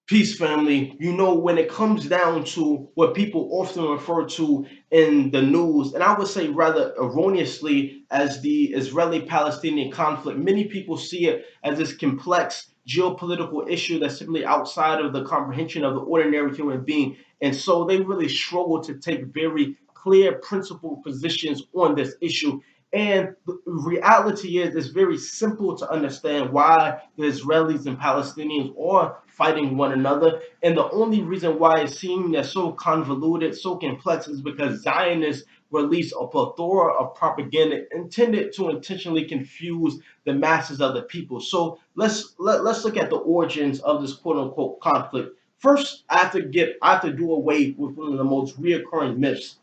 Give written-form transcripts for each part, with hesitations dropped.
Peace, family. When it comes down to what people often refer to in the news, and I would say rather erroneously as the Israeli Palestinian conflict, many people see it as this complex geopolitical issue that's simply outside of the comprehension of the ordinary human being. And so they really struggle to take very clear, principled positions on this issue. And the reality is, it's very simple to understand why the Israelis and Palestinians are fighting one another. And the only reason why it seems that's so convoluted, so complex, is because Zionists release a plethora of propaganda intended to intentionally confuse the masses of the people. So let's look at the origins of this quote unquote conflict. First, I have to do away with one of the most reoccurring myths.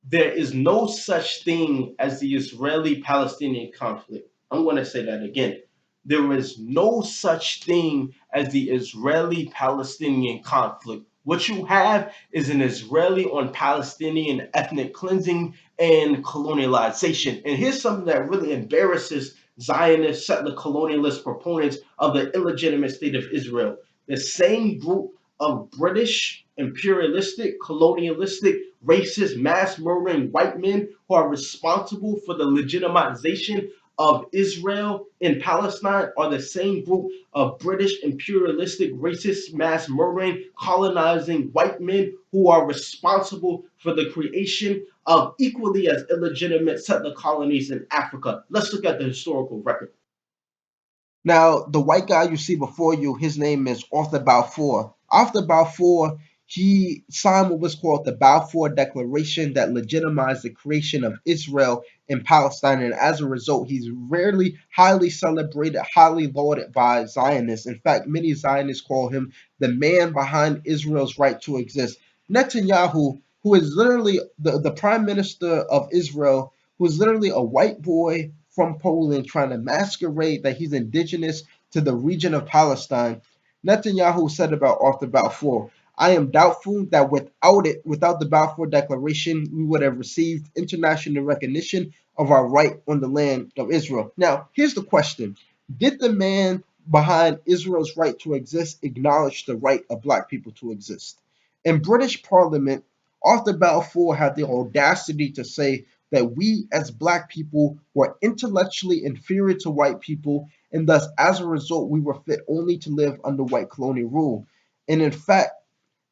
There is no such thing as the Israeli Palestinian conflict. I'm going to say that again. There is no such thing as the Israeli Palestinian conflict. What you have is an Israeli on Palestinian ethnic cleansing and colonialization. And here's something that really embarrasses Zionist, settler, colonialist proponents of the illegitimate state of Israel. The same group of British, imperialistic, colonialistic, racist, mass murdering white men who are responsible for the legitimization of Israel in Palestine are the same group of British, imperialistic, racist, mass murdering, colonizing white men who are responsible for the creation of equally as illegitimate settler colonies in Africa. Let's look at the historical record. Now, the white guy you see before you, his name is Arthur Balfour. Arthur Balfour, he signed what was called the Balfour Declaration that legitimized the creation of Israel and Palestine. And as a result, he's rarely highly celebrated, highly lauded by Zionists. In fact, many Zionists call him the man behind Israel's right to exist. Netanyahu, who is literally the prime minister of Israel, who is literally a white boy from Poland trying to masquerade that he's indigenous to the region of Palestine. Netanyahu said about Arthur Balfour, I am doubtful that without the Balfour Declaration, we would have received international recognition of our right on the land of Israel. Now, here's the question. Did the man behind Israel's right to exist acknowledge the right of black people to exist? In British Parliament, Arthur Balfour had the audacity to say that we as black people were intellectually inferior to white people, and thus, as a result, we were fit only to live under white colonial rule. And in fact,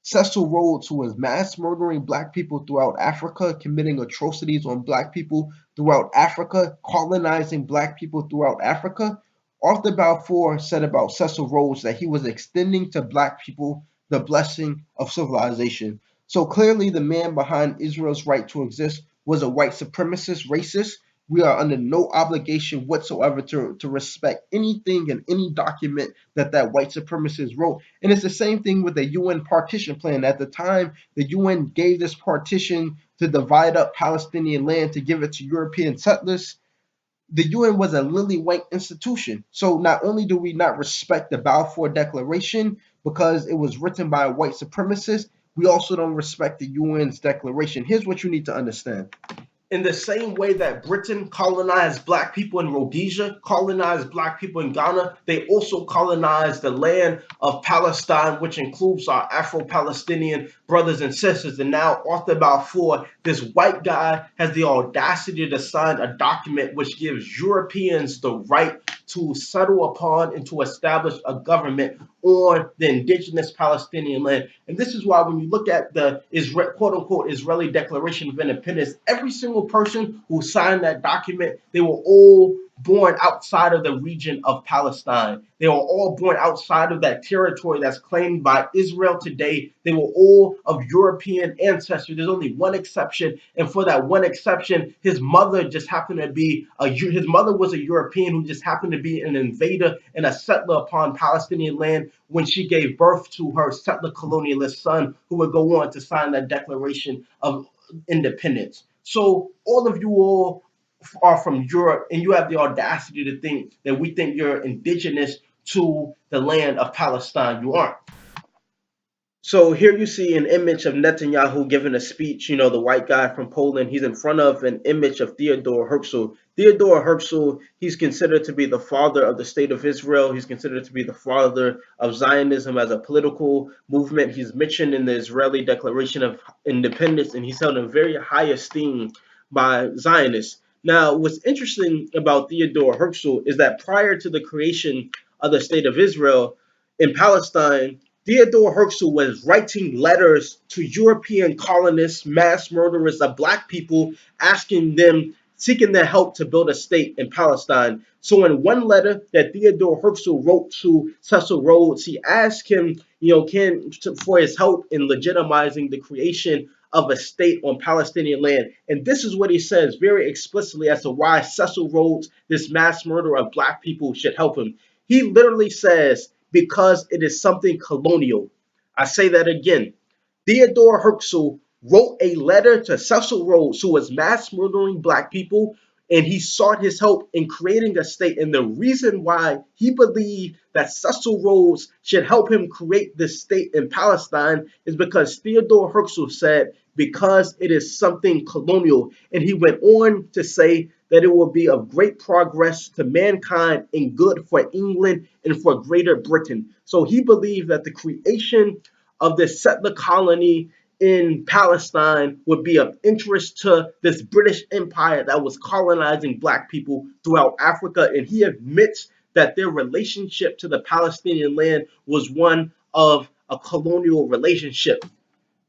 Cecil Rhodes, who was mass murdering black people throughout Africa, committing atrocities on black people throughout Africa, colonizing black people throughout Africa, Arthur Balfour said about Cecil Rhodes that he was extending to black people the blessing of civilization. So clearly, the man behind Israel's right to exist was a white supremacist racist. We are under no obligation whatsoever to respect anything and any document that white supremacist wrote. And it's the same thing with the UN partition plan. At the time, the UN gave this partition to divide up Palestinian land to give it to European settlers. The UN was a lily white institution. So not only do we not respect the Balfour Declaration because it was written by a white supremacist, we also don't respect the UN's declaration. Here's what you need to understand. In the same way that Britain colonized black people in Rhodesia, colonized black people in Ghana, they also colonized the land of Palestine, which includes our Afro Palestinian brothers and sisters. And now, Arthur Balfour, this white guy, has the audacity to sign a document which gives Europeans the right to settle upon and to establish a government on the indigenous Palestinian land. And this is why when you look at the quote unquote Israeli Declaration of Independence, every single person who signed that document, they were all born outside of the region of Palestine. They were all born outside of that territory that's claimed by Israel today. They were all of European ancestry. There's only one exception, and for that one exception, his mother just happened to be his mother was a European who just happened to be an invader and a settler upon Palestinian land when she gave birth to her settler colonialist son, who would go on to sign that Declaration of Independence. So all of you all are from Europe, and you have the audacity to think that we think you're indigenous to the land of Palestine. You aren't. So here you see an image of Netanyahu giving a speech. The white guy from Poland. He's in front of an image of Theodore Herzl. Theodore Herzl, he's considered to be the father of the state of Israel. He's considered to be the father of Zionism as a political movement. He's mentioned in the Israeli Declaration of Independence, and he's held in very high esteem by Zionists. Now, what's interesting about Theodore Herzl is that prior to the creation of the state of Israel in Palestine, Theodore Herzl was writing letters to European colonists, mass murderers of black people, asking them, seeking their help to build a state in Palestine. So, in one letter that Theodore Herzl wrote to Cecil Rhodes, he asked him, for his help in legitimizing the creation of a state on Palestinian land. And this is what he says very explicitly as to why Cecil Rhodes, this mass murderer of black people, should help him. He literally says, because it is something colonial. I say that again. Theodore Herzl wrote a letter to Cecil Rhodes, who was mass murdering black people, and he sought his help in creating a state. And the reason why he believed that Cecil Rhodes should help him create this state in Palestine is because Theodore Herzl said, because it is something colonial. And he went on to say that it will be of great progress to mankind and good for England and for Greater Britain. So he believed that the creation of this settler colony in Palestine would be of interest to this British Empire that was colonizing black people throughout Africa. And he admits that their relationship to the Palestinian land was one of a colonial relationship.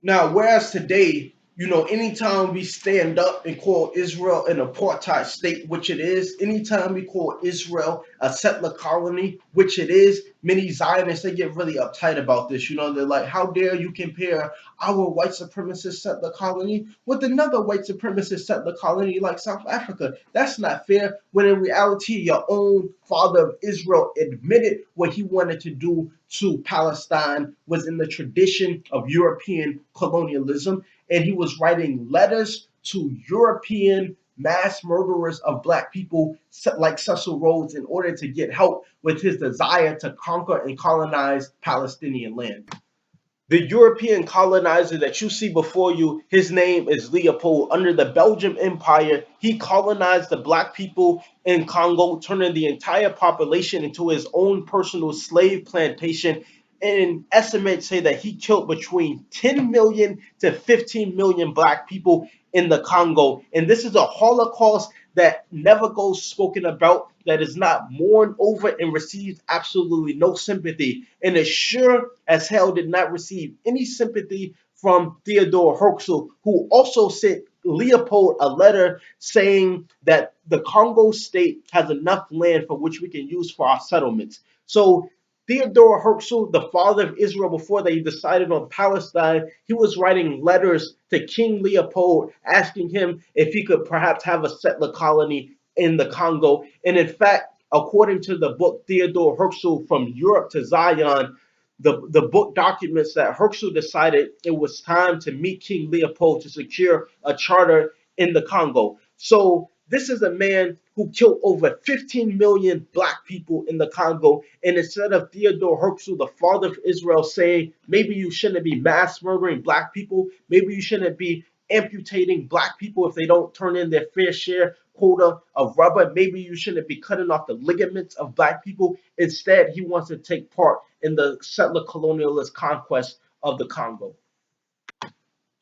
Now, whereas today, anytime we stand up and call Israel an apartheid state, which it is, anytime we call Israel a settler colony, which it is, many Zionists, they get really uptight about this. They're like, how dare you compare our white supremacist settler colony with another white supremacist settler colony like South Africa? That's not fair, when in reality, your own father of Israel admitted what he wanted to do to Palestine was in the tradition of European colonialism, and he was writing letters to European mass murderers of black people like Cecil Rhodes in order to get help with his desire to conquer and colonize Palestinian land. The European colonizer that you see before you, his name is Leopold. Under the Belgian Empire, he colonized the black people in Congo, turning the entire population into his own personal slave plantation. And estimates say that he killed between 10 million to 15 million black people in the Congo. And this is a Holocaust that never goes spoken about, that is not mourned over and receives absolutely no sympathy. And it sure as hell did not receive any sympathy from Theodore Herzl, who also sent Leopold a letter saying that the Congo state has enough land for which we can use for our settlements. So Theodore Herzl, the father of Israel, before they decided on Palestine, he was writing letters to King Leopold asking him if he could perhaps have a settler colony in the Congo. And in fact, according to the book Theodore Herzl From Europe to Zion, the book documents that Herzl decided it was time to meet King Leopold to secure a charter in the Congo. So this is a man who killed over 15 million black people in the Congo. And instead of Theodore Herzl, the father of Israel, saying maybe you shouldn't be mass murdering black people, maybe you shouldn't be amputating black people if they don't turn in their fair share quota of rubber, maybe you shouldn't be cutting off the ligaments of black people. Instead, he wants to take part in the settler colonialist conquest of the Congo.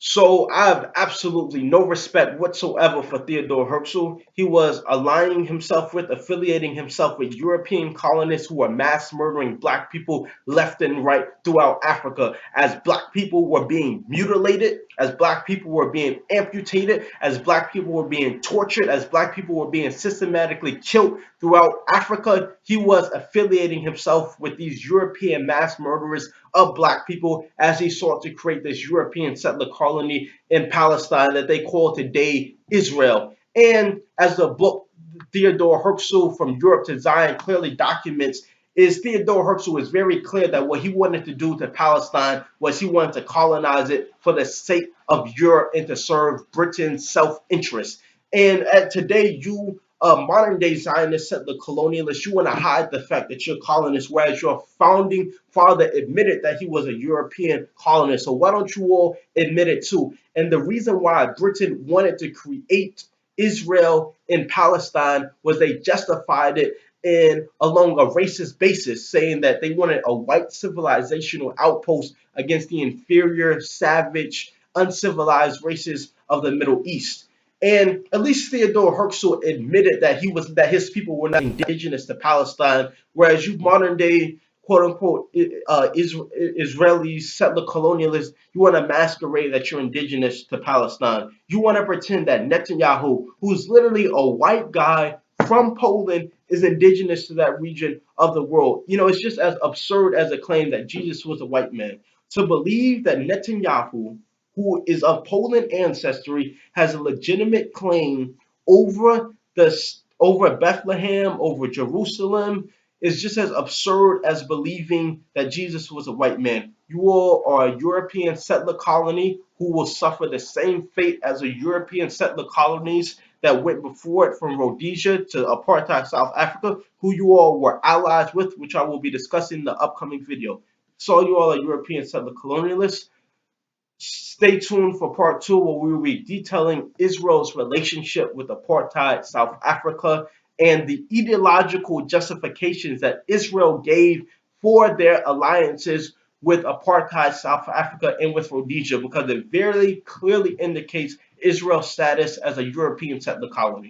So I have absolutely no respect whatsoever for Theodore Herzl. He was aligning himself with, affiliating himself with European colonists who were mass murdering black people left and right throughout Africa. As black people were being mutilated, as black people were being amputated, as black people were being tortured, as black people were being systematically killed throughout Africa, he was affiliating himself with these European mass murderers of black people as he sought to create this European settler colony in Palestine that they call today Israel. And as the book Theodore Herzl From Europe to Zion clearly documents, is Theodore Herzl was very clear that what he wanted to do to Palestine was he wanted to colonize it for the sake of Europe and to serve Britain's self-interest. And today, you modern day Zionist settler colonialist, you want to hide the fact that you're colonists, whereas your founding father admitted that he was a European colonist. So why don't you all admit it too? And the reason why Britain wanted to create Israel in Palestine was they justified it in along a racist basis, saying that they wanted a white civilizational outpost against the inferior, savage, uncivilized races of the Middle East. And at least Theodore Herzl admitted that his people were not indigenous to Palestine, whereas you modern day quote unquote Israeli settler colonialists, you want to masquerade that you're indigenous to Palestine. You want to pretend that Netanyahu, who's literally a white guy from Poland, is indigenous to that region of the world. You know, it's just as absurd as a claim that Jesus was a white man. To believe that Netanyahu, who is of Poland ancestry, has a legitimate claim over over Bethlehem, over Jerusalem, is just as absurd as believing that Jesus was a white man. You all are a European settler colony who will suffer the same fate as the European settler colonies that went before it, from Rhodesia to apartheid South Africa, who you all were allies with, which I will be discussing in the upcoming video. So you all are European settler colonialists. Stay tuned for part two, where we will be detailing Israel's relationship with apartheid South Africa and the ideological justifications that Israel gave for their alliances with apartheid South Africa and with Rhodesia, because it very clearly indicates Israel's status as a European settler colony.